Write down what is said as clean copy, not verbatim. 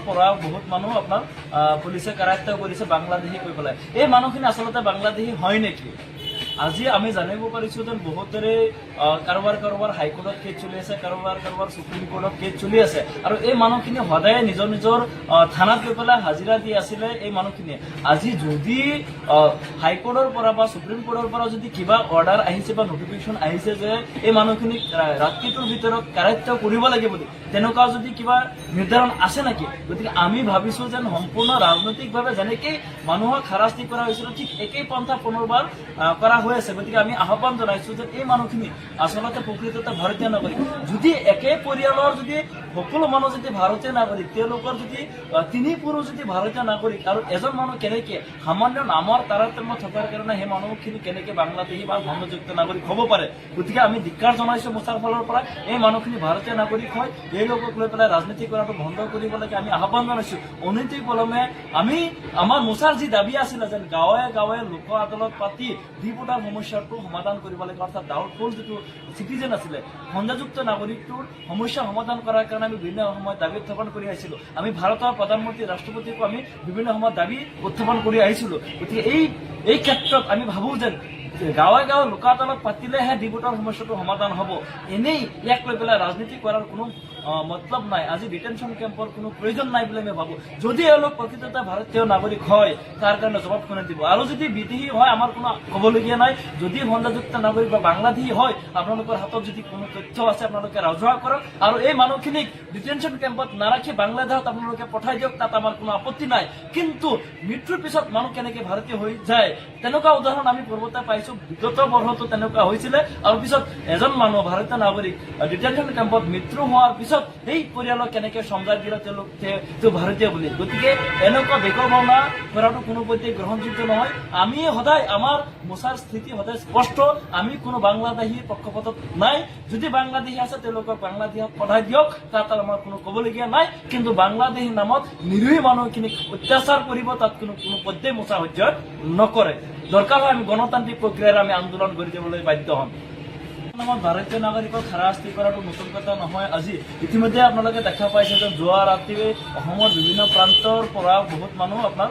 পৰা বহুত মানুহ আপোনাৰ পুলিচে কাৰায়ত্ব কৰিছে বাংলাদেশী কৈ পেলাই। এই মানুহখিনি আচলতে বাংলাদেশী হয় নেকি? আজি আমি জানিব পাৰিছো যে বহুতৰে কাৰোবাৰ হাইকোৰ্টত কেছ চলি আছে, কাৰোবাৰ সুপ্ৰিম কোৰ্টত কেছ চলি আছে, আৰু এই মানুহখিনি সদায় নিজৰ থানাত গৈ পেলাই হাজিৰা দি আছিলে। এই মানুহখিনিয়ে আজি যদি হাইকোৰ্টৰ পৰা বা সুপ্ৰিম কোৰ্টৰ পৰা যদি কিবা অৰ্ডাৰ আহিছে বা নটিফিকেশ্যন আহিছে যে এই মানুহখিনিক ৰাতিটোৰ ভিতৰত কাৰায়ত্ব কৰিব লাগিব, তেনেকুৱা যদি কিবা নিৰ্ধাৰণ আছে নেকি? গতিকে আমি ভাবিছো যেন সম্পূৰ্ণ ৰাজনৈতিকভাৱে যেনেকৈ মানুহক হাৰাশাস্তি কৰা হৈছিল ঠিক একেই পন্থা পুনৰবাৰ কৰা হৈ আছে। গতিকে আমি আহ্বান জনাইছো যে এই মানুহখিনি আচলতে প্ৰকৃততে ভাৰতীয় নাগৰিক। যদি একে পৰিয়ালৰ যদি সকলো মানুহ যদি ভাৰতীয় নাগৰিক, তেওঁলোকৰ যদি তিনি পুৰুষ যদি ভাৰতীয় নাগৰিক, আৰু এজন মানুহ কেনেকে সামান্য নামৰ তাৰতম্য থকাৰ কাৰণে সেই মানুহখিনি কেনেকে বাংলাদেশী বা ধৰ্মযুক্ত নাগৰিক হ'ব পাৰে? গতিকে আমি ধিক্কাৰ জনাইছো মোচাৰ ফালৰ পৰা। এই মানুহখিনি ভাৰতীয় নাগৰিক হয়, এই লোকক লৈ পেলাই ৰাজনীতি কৰাটো বন্ধ কৰিব লাগে আমি আহ্বান জনাইছো। অনতি পলমে আমি আমাৰ মোচাৰ যি দাবী আছিলে যেন গাঁৱে লোক আদালত পাতি ডিপুটাৰ সমস্যাটো সমাধান কৰিব লাগে, অৰ্থাৎ ডাউটফুল যিটো চিটিজেন আছিলে সংজ্ঞাযুক্ত নাগৰিকটোৰ সমস্যা সমাধান কৰাৰ কাৰণে আমি বিভিন্ন সময়ত দাবী উত্থাপন কৰি আহিছিলো। আমি ভাৰতৰ প্ৰধানমন্ত্ৰী ৰাষ্ট্ৰপতিকো আমি বিভিন্ন সময়ত দাবী উত্থাপন কৰি আহিছিলো। গতিকে এই ক্ষেত্ৰত আমি ভাবো যেন গাঁৱে লোক আদালত পাতিলেহে ডিপুটাৰ সমস্যাটো সমাধান হ'ব। এনেই ইয়াক লৈ পেলাই ৰাজনীতি কৰাৰ কোনো মতলব নাই। আজি ডিটেনশ্যন কেম্পৰ কোনো প্ৰয়োজন নাই বুলি আমি ভাবো। যদি এওঁলোক প্ৰকৃততে ভাৰতীয় নাগৰিক হয় তাৰ কাৰণে জবাব কোনে দিব? আৰু যদি বিদেশী হয় আমাৰ কোনো ক'বলগীয়া নাই। যদি সংজ্ঞাযুক্ত নাগৰিক বা বাংলাদেশী হয় আপোনালোকৰ হাতত যদি কোনো তথ্য আছে আপোনালোকে ৰাজহুৱা কৰক, আৰু এই মানুহখিনিক ডিটেনশ্যন কেম্পত নাৰাখি বাংলাদেশত আপোনালোকে পঠাই দিয়ক, তাত আমাৰ কোনো আপত্তি নাই। কিন্তু মৃত্যুৰ পিছত মানুহ কেনেকে ভাৰতীয় হৈ যায় তেনেকুৱা উদাহৰণ আমি পূৰ্বতে পাইছো। বিগত বৰ্ষতো তেনেকুৱা হৈছিলে, আৰু পিছত এজন মানুহ ভাৰতীয় নাগৰিক ডিটেনশ্যন কেম্পত মৃত্যু হোৱাৰ পিছত এই পৰিয়ালক কেনেকে সম্ভাৰ দিলে তেওঁলোক ভাৰতীয় বুলি। গতিকে এনেকুৱা বেকৰ ভাওনা কৰাটো কোনোপধ্যেই গ্ৰহণযোগ্য নহয়। আমি সদায় আমাৰ মোচাৰ স্থিতি সদায় স্পষ্ট। আমি কোনো বাংলাদেশী পক্ষপাতত নাই। যদি বাংলাদেশী আছে তেওঁলোকক বাংলাদেশত পঠাই দিয়ক, তাত আমাৰ কোনো ক'বলগীয়া নাই। কিন্তু বাংলাদেশী নামত নিৰীহ মানুহখিনিক অত্যাচাৰ কৰিব তাত কোনো পধ্যেই মোচা সহ্য নকৰে। দৰকাৰ হয় আমি গণতান্ত্ৰিক প্ৰক্ৰিয়াৰে আমি আন্দোলন কৰি যাবলৈ বাধ্য হ'ম। নামত ভাৰতীয় নাগৰিকক হাৰাশাস্তি কৰাটো নতুন কথা নহয়। আজি ইতিমধ্যে আপোনালোকে দেখা পাইছে যে যোৱা ৰাতি অসমৰ বিভিন্ন প্ৰান্তৰ পৰা বহুত মানুহ আপোনাৰ